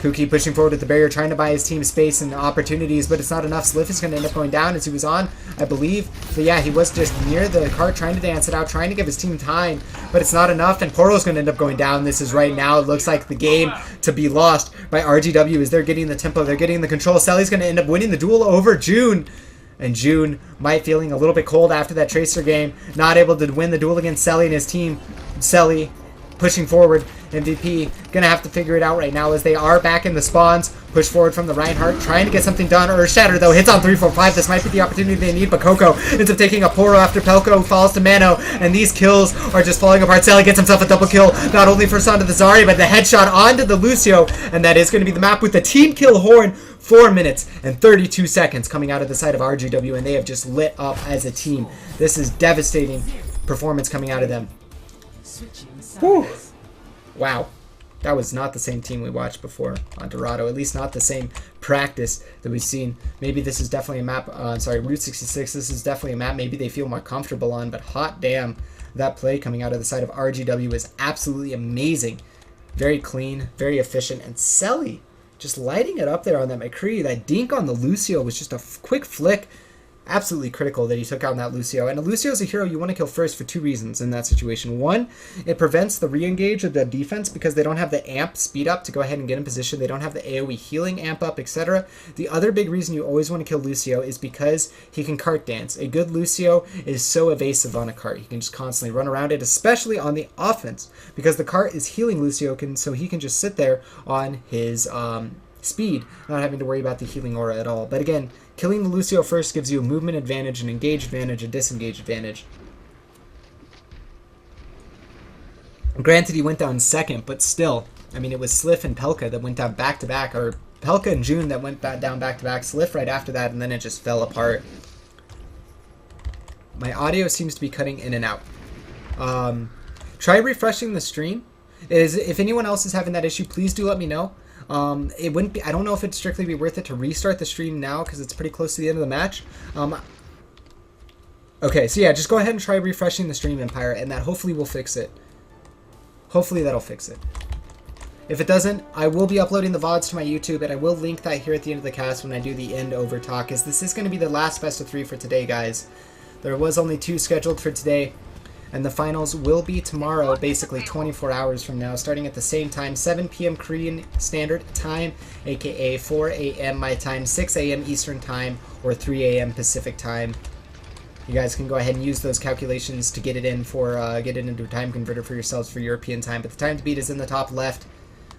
Kuki pushing forward with the barrier, trying to buy his team space and opportunities, but it's not enough. Sliff is going to end up going down as he was on, I believe. But yeah, he was just near the cart, trying to dance it out, trying to give his team time, but it's not enough, and Poro's going to end up going down. This is right now, it looks like the game to be lost by RGW as they're getting the tempo, they're getting the control. Sally's going to end up winning the duel over June. And June might feeling a little bit cold after that Tracer game. Not able to win the duel against Selly and his team. Selly pushing forward. MVP gonna have to figure it out right now as they are back in the spawns. Push forward from the Reinhardt, trying to get something done. Earth Shatter though hits on 345. This might be the opportunity they need, but Coco ends up taking a Poro after Pelko falls to Mano, and these kills are just falling apart. Selly gets himself a double kill, not only first onto the Zarya, but the headshot onto the Lucio, and that is going to be the map with the team kill horn. 4 minutes and 32 seconds coming out of the side of RGW, and they have just lit up as a team. This is devastating performance coming out of them. Whew. Wow. That was not the same team we watched before on Dorado. At least not the same practice that we've seen. Maybe this is definitely a map, Route 66, this is definitely a map maybe they feel more comfortable on, but hot damn, that play coming out of the side of RGW is absolutely amazing. Very clean, very efficient, and Selly just lighting it up there on that McCree. That dink on the Lucio was just a quick flick. Absolutely critical that he took out that Lucio. And a Lucio is a hero you want to kill first for 2 reasons in that situation. One, it prevents the re-engage of the defense because they don't have the amp speed up to go ahead and get in position. They don't have the AoE healing amp up, etc. The other big reason you always want to kill Lucio is because he can cart dance. A good Lucio is so evasive on a cart. He can just constantly run around it, especially on the offense, because the cart is healing Lucio, so he can just sit there on his speed, not having to worry about the healing aura at all. But again, killing the Lucio first gives you a movement advantage, an engage advantage, a disengage advantage. Granted, he went down second, but still, I mean, it was Sliff and Pelka that went down back-to-back, or Pelka and June that went down back-to-back, Sliff right after that, and then it just fell apart. My audio seems to be cutting in and out. Try refreshing the stream. If anyone else is having that issue, please do let me know. It wouldn't be, I don't know if it'd strictly be worth it to restart the stream now because it's pretty close to the end of the match. Okay, so yeah, just go ahead and try refreshing the stream, Empire, and that hopefully will fix it. Hopefully that'll fix it. If it doesn't, I will be uploading the VODs to my YouTube, and I will link that here at the end of the cast when I do the end over talk, as this is going to be the last best of 3 for today, guys. There was only 2 scheduled for today. And the finals will be tomorrow, basically 24 hours from now, starting at the same time, 7 p.m. Korean Standard Time, aka 4 a.m. my time, 6 a.m. Eastern Time, or 3 a.m. Pacific Time. You guys can go ahead and use those calculations to get it in for get it into a time converter for yourselves for European time. But the time to beat is in the top left.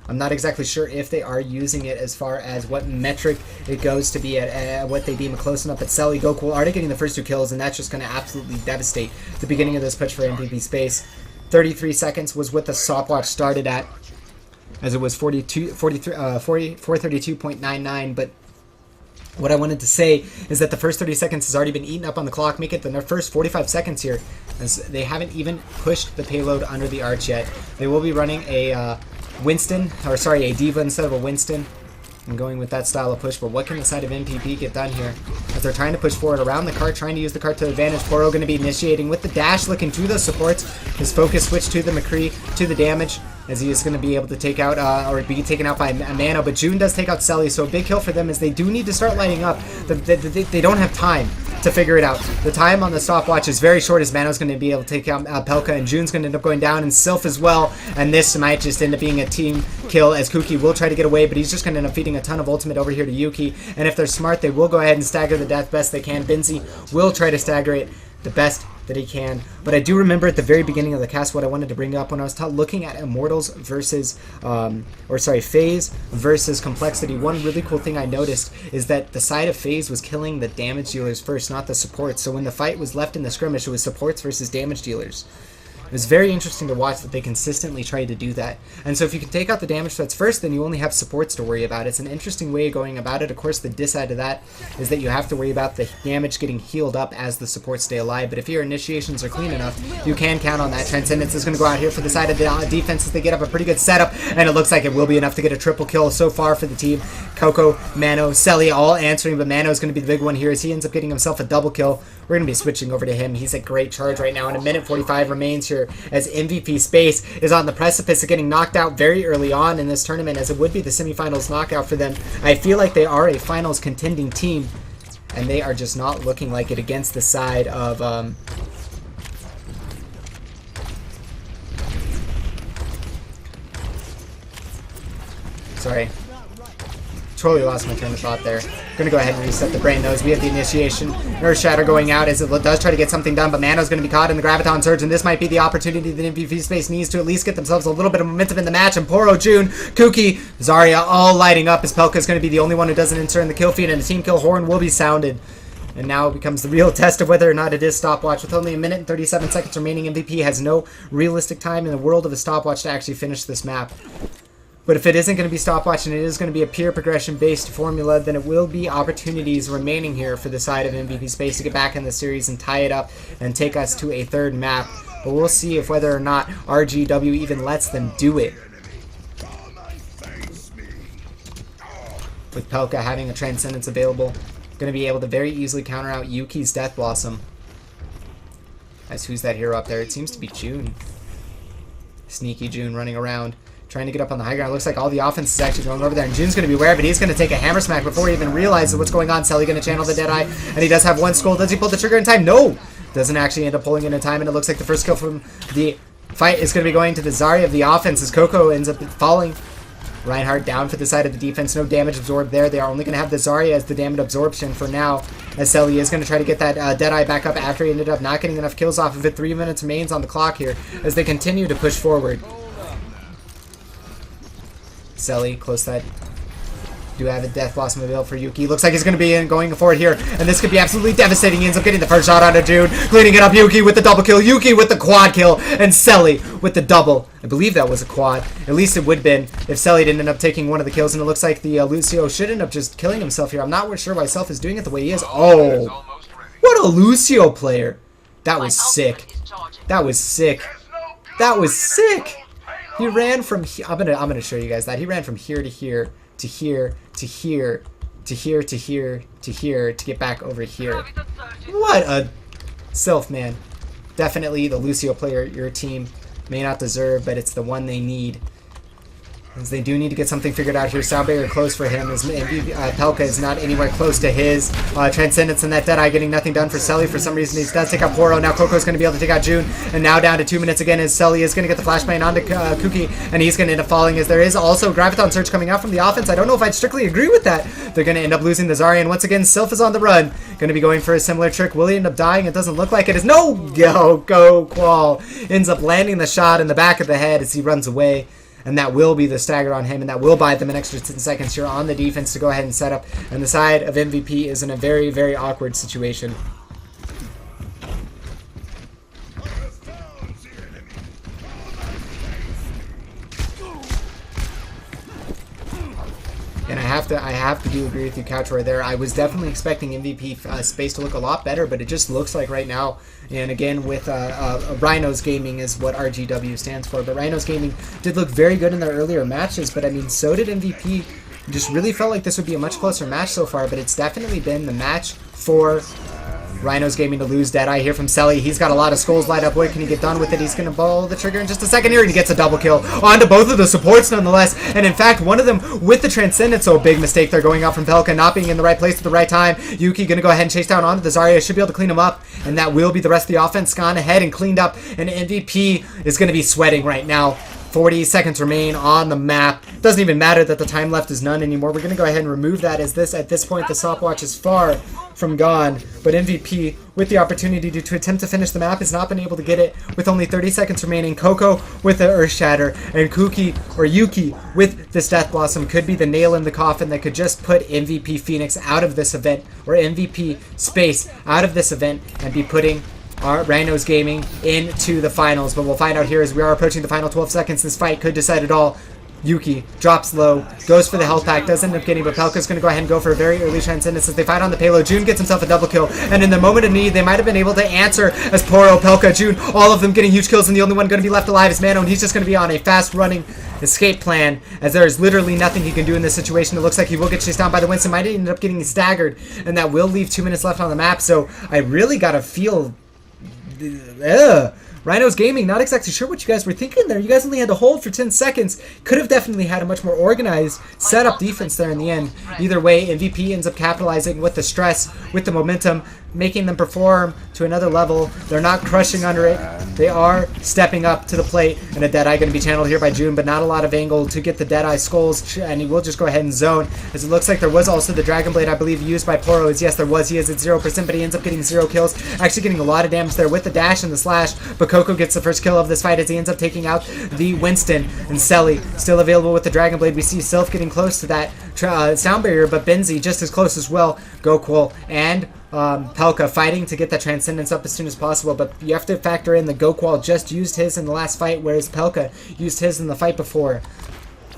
I'm not exactly sure if they are using it as far as what metric it goes to be at, what they deem close enough. But Selly, Goku already getting the first 2 kills, and that's just going to absolutely devastate the beginning of this push for MVP Space. 33 seconds was what the stopwatch started at, as it was 432.99, but what I wanted to say is that the first 30 seconds has already been eaten up on the clock, make it the first 45 seconds here, as they haven't even pushed the payload under the arch yet. They will be running a Winston, or sorry, a Diva instead of a Winston. I'm going with that style of push, but what can the side of MPP get done here? As they're trying to push forward around the cart, trying to use the cart to advantage. Poro going to be initiating with the dash, looking through those supports. His focus switched to the McCree, to the damage. as he is going to be able to take out, or be taken out by Mano, but June does take out Selly, so a big kill for them as they do need to start lighting up. They don't have time to figure it out. The time on the stopwatch is very short as Mano's going to be able to take out Pelka, and June's going to end up going down, and Sylph as well, and this might just end up being a team kill as Kuki will try to get away, but he's just going to end up feeding a ton of ultimate over here to Yuki, and if they're smart, they will go ahead and stagger the death best they can. Binzi will try to stagger it the best that he can. But I do remember at the very beginning of the cast what I wanted to bring up when I was looking at Immortals versus, FaZe versus Complexity. One really cool thing I noticed is that the side of FaZe was killing the damage dealers first, not the supports. So when the fight was left in the skirmish, it was supports versus damage dealers. It was very interesting to watch that they consistently tried to do that. And so if you can take out the damage threats first, then you only have supports to worry about. It's an interesting way of going about it. Of course, the dis side of that is that you have to worry about the damage getting healed up as the supports stay alive. But if your initiations are clean enough, you can count on that. Transcendence is going to go out here for the side of the defense as they get up a pretty good setup. And it looks like it will be enough to get a triple kill so far for the team. Coco, Mano, Selly all answering, but Mano is going to be the big one here as he ends up getting himself a double kill. We're going to be switching over to him. He's at great charge right now, and a minute 45 remains here as MVP Space is on the precipice of getting knocked out very early on in this tournament, as it would be the semifinals knockout for them. I feel like they are a finals contending team, and they are just not looking like it against the side of... Sorry. Totally lost my train of thought there. Gonna go ahead and reset the brain nose. We have the initiation. Earth Shatter going out as it does try to get something done, but Mano's gonna be caught in the Graviton Surge, and this might be the opportunity that MVP Space needs to at least get themselves a little bit of momentum in the match. And Poro, June, Kuki, Zarya all lighting up as Pelka's gonna be the only one who doesn't enter in the kill feed, and the team kill horn will be sounded. And now it becomes the real test of whether or not it is stopwatch. With only a minute and 37 seconds remaining, MVP has no realistic time in the world of a stopwatch to actually finish this map. But if it isn't going to be stopwatch and it is going to be a pure progression-based formula, then it will be opportunities remaining here for the side of MVP Space to get back in the series and tie it up and take us to a third map. But we'll see if whether or not RGW even lets them do it. With Pelka having a Transcendence available, going to be able to very easily counter out Yuki's Death Blossom. As who's that hero up there? It seems to be June. Sneaky June running around, trying to get up on the high ground. Looks like all the offense is actually going over there, and June's going to be aware of it. He's going to take a hammer smack before he even realizes what's going on. Selly going to channel the Deadeye, and he does have one skull. Does he pull the trigger in time? No! Doesn't actually end up pulling it in time, and it looks like the first kill from the fight is going to be going to the Zarya of the offense as Coco ends up falling. Reinhardt down for the side of the defense. No damage absorbed there. They are only going to have the Zarya as the damage absorption for now, as Selly is going to try to get that Deadeye back up after he ended up not getting enough kills off of it. 3 minutes remains on the clock here as they continue to push forward. Selly, close that. Do have a Death Blossom available for Yuki. Looks like he's going to be going forward here, and this could be absolutely devastating. He ends up getting the first shot onto June, cleaning it up. Yuki with the double kill, Yuki with the quad kill, and Selly with the double. I believe that was a quad. At least it would have been if Selly didn't end up taking one of the kills, and it looks like the Lucio should end up just killing himself here. I'm not sure why Self is doing it the way he is. Oh, what a Lucio player. That was sick. That was sick. That was sick. He ran from I'm gonna show you guys that. He ran from here to here to here to here to here to here to here to get back over here. What a Self, man. Definitely the Lucio player your team may not deserve, but it's the one they need. As they do need to get something figured out here. Sound barrier close for him as Pelka is not anywhere close to his Transcendence, and that Deadeye getting nothing done for Selly. For some reason he does take out Poro. Now Coco's going to be able to take out June, and now down to 2 minutes again as Selly is going to get the flashbang onto Kuki, and he's going to end up falling as there is also Graviton Surge coming out from the offense. I don't know if I'd strictly agree with that. They're going to end up losing the Zarya, and once again Sylph is on the run. Going to be going for a similar trick. Will he end up dying? It doesn't look like it is. No! Go Qual ends up landing the shot in the back of the head as he runs away. And that will be the stagger on him, and that will buy them an extra 10 seconds here on the defense to go ahead and set up. And the side of MVP is in a very, very awkward situation. And I have to do agree with you, Couchroy, there. I was definitely expecting MVP Space to look a lot better, but it just looks like right now, and again with Rhinos Gaming is what RGW stands for, but Rhinos Gaming did look very good in their earlier matches, but I mean, so did MVP. Just really felt like this would be a much closer match so far, but it's definitely been the match for Rhinos Gaming to lose Deadeye here from Selly. He's got a lot of skulls light up. What can he get done with it? He's going to pull the trigger in just a second here, and he gets a double kill onto both of the supports nonetheless. And in fact, one of them with the Transcendence. So a big mistake there going out from Pelka, not being in the right place at the right time. Yuki going to go ahead and chase down onto the Zarya. Should be able to clean him up, and that will be the rest of the offense gone ahead and cleaned up. And MVP is going to be sweating right now. 40 seconds remain on the map. Doesn't even matter that the time left is none anymore. We're going to go ahead and remove that, as at this point the stopwatch is far from gone. But MVP, with the opportunity to attempt to finish the map, has not been able to get it with only 30 seconds remaining. Coco with the Earth Shatter, and Yuki with this Death Blossom could be the nail in the coffin that could just put MVP Phoenix out of this event, or MVP Space out of this event, and be putting our Rhinos Gaming into the finals. But we'll find out here as we are approaching the final 12 seconds. This fight could decide it all. Yuki drops low, goes for the health pack, doesn't end up getting, but Pelka's going to go ahead and go for a very early Transcendence as they fight on the payload. June gets himself a double kill, and in the moment of need, they might have been able to answer as Poro, Pelka, June, all of them getting huge kills, and the only one going to be left alive is Mano, and he's just going to be on a fast-running escape plan, as there is literally nothing he can do in this situation. It looks like he will get chased down by the Winston, might end up getting staggered, and that will leave 2 minutes left on the map, so I really got to feel... Rhinos Gaming, not exactly sure what you guys were thinking there. You guys only had to hold for 10 seconds. Could have definitely had a much more organized setup defense there in the end. Either way, MVP ends up capitalizing with the stress, with the momentum, making them perform to another level. They're not crushing under it. They are stepping up to the plate, and a Deadeye going to be channeled here by June, but not a lot of angle to get the Deadeye skulls, and he will just go ahead and zone, as it looks like there was also the Dragon Blade, I believe, used by Poro. Yes, there was. He is at 0%, but he ends up getting 0 kills. Actually getting a lot of damage there with the dash and the slash, but Coco gets the first kill of this fight as he ends up taking out the Winston, and Selly still available with the Dragon Blade. We see Sylph getting close to that sound barrier, but Benzi just as close as well. Goquel and Pelka fighting to get that Transcendence up as soon as possible, but you have to factor in the Goquel just used his in the last fight, whereas Pelka used his in the fight before.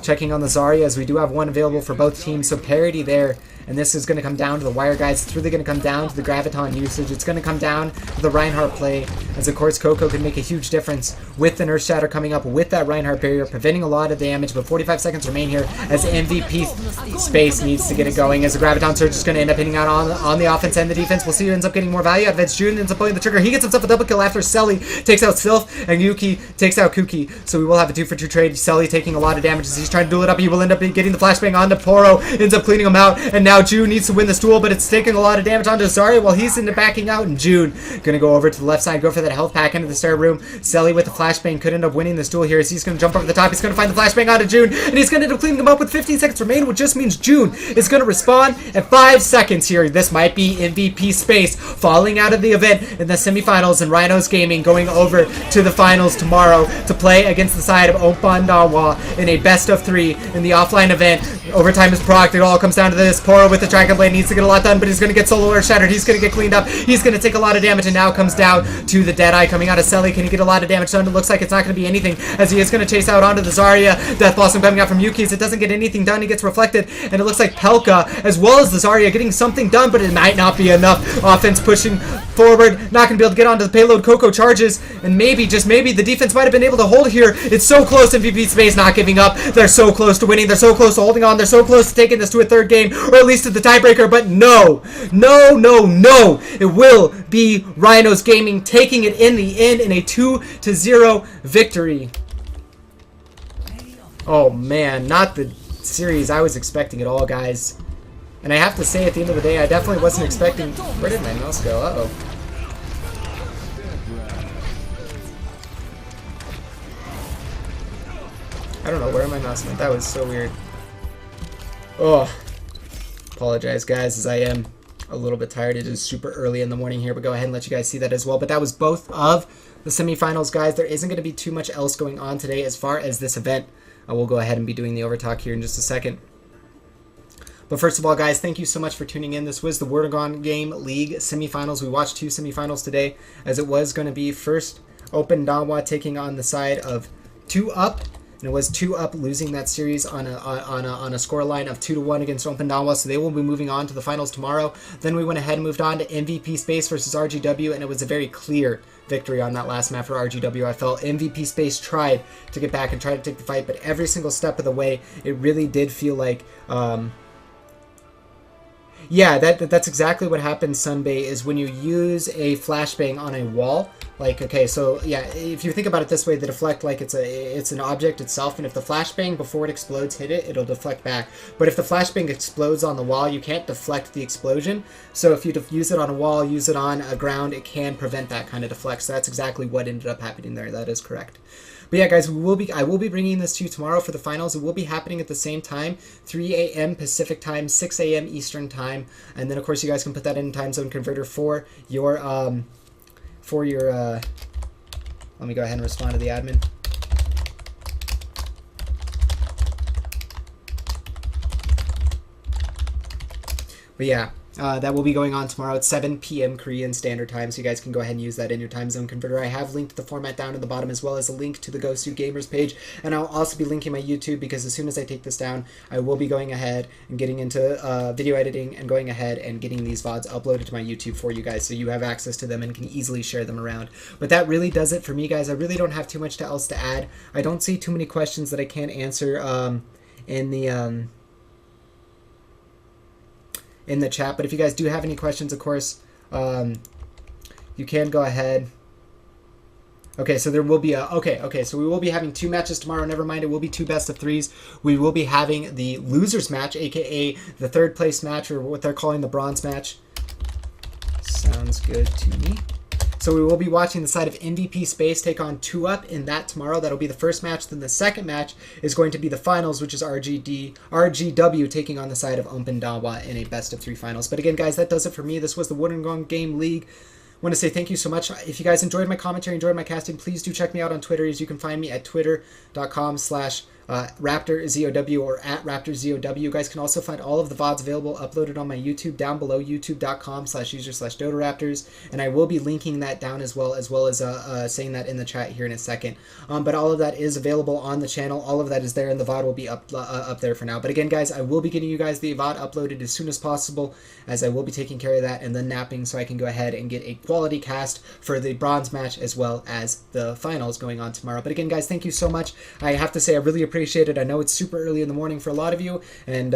Checking on the Zarya, as we do have one available for both teams, so parity there. And this is going to come down to the wire, guys. It's really going to come down to the Graviton usage. It's going to come down to the Reinhardt play, as of course Coco can make a huge difference with an Earth Shatter coming up with that Reinhardt barrier, preventing a lot of damage. But 45 seconds remain here as MVP Space needs to get it going, as the Graviton Surge is going to end up hitting out on the offense and the defense. We'll see who ends up getting more value out of it. June ends up pulling the trigger. He gets himself a double kill after Selly takes out Sylph, and Yuki takes out Kuki. So we will have a 2-for-2 trade. Selly taking a lot of damage as he's trying to duel it up. He will end up getting the flashbang onto Poro, ends up cleaning him out, and now June needs to win this duel, but it's taking a lot of damage onto Zarya while he's into backing out, and June gonna go over to the left side, go for that health pack into the stair room. Selly with the flashbang could end up winning this duel here, as he's gonna jump over the top. He's gonna find the flashbang onto June, and he's gonna end up cleaning him up with 15 seconds remain, which just means June is gonna respawn at 5 seconds here. This might be MVP Space falling out of the event in the semifinals, and Rhinos Gaming going over to the finals tomorrow to play against the side of Opandawa in a best of 3 in the offline event. Overtime is procced. It all comes down to this. Poro with the Dragon Blade needs to get a lot done, but he's going to get solo or shattered. He's going to get cleaned up. He's going to take a lot of damage, and now comes down to the Deadeye coming out of Selly. Can he get a lot of damage done? It looks like it's not going to be anything, as he is going to chase out onto the Zarya. Death Blossom coming out from Yuki's. It doesn't get anything done. He gets reflected, and it looks like Pelka, as well as the Zarya, getting something done, but it might not be enough. Offense pushing forward. Not going to be able to get onto the payload. Coco charges, and maybe, just maybe, the defense might have been able to hold here. It's so close. MVP Space not giving up. They're so close to winning. They're so close to holding on. They're so close to taking this to a third game, or at least to the tiebreaker, but no. It will be Rhinos Gaming taking it in the end in a 2-0 victory. Oh man, not the series I was expecting at all, guys. And I have to say, at the end of the day, I definitely wasn't expecting... Where did my mouse go? Uh-oh. I don't know where my mouse went. That was so weird. Oh, apologize guys, as I am a little bit tired. It is super early in the morning here, but go ahead and let you guys see that as well. But that was both of the semifinals, guys. There isn't going to be too much else going on today as far as this event. I will go ahead and be doing the overtalk here in just a second. But first of all, guys, thank you so much for tuning in. This was the Wooridongne Game League semifinals. We watched 2 semifinals today, as it was going to be first Opandawa taking on the side of 2UP. And it was 2UP losing that series on a score line of 2-1 against Opandawa, so they will be moving on to the finals tomorrow. Then we went ahead and moved on to MVP Space versus RGW, and it was a very clear victory on that last map for RGW. I felt MVP Space tried to get back and try to take the fight, but every single step of the way, it really did feel like... Yeah, that's exactly what happens, Sunbay, is when you use a flashbang on a wall. Like, okay, so yeah, if you think about it this way, the deflect, like it's an object itself, and if the flashbang before it explodes hit it, it'll deflect back. But if the flashbang explodes on the wall, you can't deflect the explosion. So if you use it on a wall, use it on a ground, it can prevent that kind of deflect. So that's exactly what ended up happening there. That is correct. But yeah, guys, I will be bringing this to you tomorrow for the finals. It will be happening at the same time, 3 a.m. Pacific time, 6 a.m. Eastern time, and then of course you guys can put that in time zone converter for your let me go ahead and respond to the admin. But yeah, that will be going on tomorrow at 7 p.m. Korean Standard Time, so you guys can go ahead and use that in your time zone converter. I have linked the format down at the bottom, as well as a link to the GoSu Gamers page, and I'll also be linking my YouTube, because as soon as I take this down, I will be going ahead and getting into video editing and going ahead and getting these VODs uploaded to my YouTube for you guys, so you have access to them and can easily share them around. But that really does it for me, guys. I really don't have too much else to add. I don't see too many questions that I can't answer in the chat, but if you guys do have any questions, of course, you can go ahead. Okay, so there will be so we will be having 2 matches tomorrow. Never mind, it will be 2 best of 3s. We will be having the losers match, aka the 3rd place match, or what they're calling the bronze match. Sounds good to me. So we will be watching the side of MVP Space take on 2UP in that tomorrow. That'll be the first match. Then the second match is going to be the finals, which is RGW taking on the side of Wooridongne in a best of 3 finals. But again, guys, that does it for me. This was the Wooridongne Game League. I want to say thank you so much. If you guys enjoyed my commentary, enjoyed my casting, please do check me out on Twitter. As you can find me at twitter.com/RaptorZOW or at RaptorZOW. You guys can also find all of the VODs available uploaded on my YouTube down below, youtube.com/user/DodoRaptors. And I will be linking that down as well as saying that in the chat here in a second. But all of that is available on the channel. All of that is there, and the VOD will be up there for now. But again, guys, I will be getting you guys the VOD uploaded as soon as possible, as I will be taking care of that and then napping, so I can go ahead and get a quality cast for the bronze match as well as the finals going on tomorrow. But again, guys, thank you so much. I have to say, I really appreciate it. I know it's super early in the morning for a lot of you, and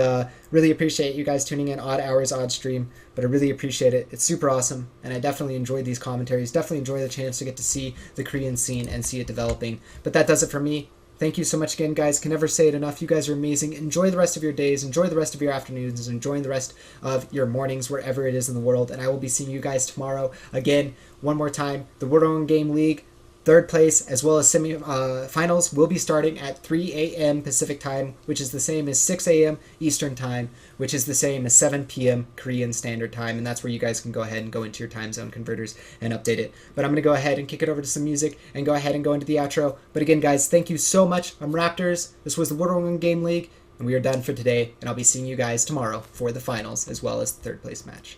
really appreciate you guys tuning in. Odd hours, odd stream, but I really appreciate it. It's super awesome, and I definitely enjoyed these commentaries. Definitely enjoy the chance to get to see the Korean scene and see it developing. But that does it for me. Thank you so much again, guys. Can never say it enough. You guys are amazing. Enjoy the rest of your days. Enjoy the rest of your afternoons. Enjoy the rest of your mornings, wherever it is in the world. And I will be seeing you guys tomorrow. Again, one more time, the Wooridongne Game League, 3rd place, as well as semi-finals, will be starting at 3 a.m. Pacific time, which is the same as 6 a.m. Eastern time, which is the same as 7 p.m. Korean Standard Time, and that's where you guys can go ahead and go into your time zone converters and update it. But I'm going to go ahead and kick it over to some music and go ahead and go into the outro. But again, guys, thank you so much. I'm RaptorZ. This was the Wooridongne Game League, and we are done for today, and I'll be seeing you guys tomorrow for the finals, as well as the 3rd place match.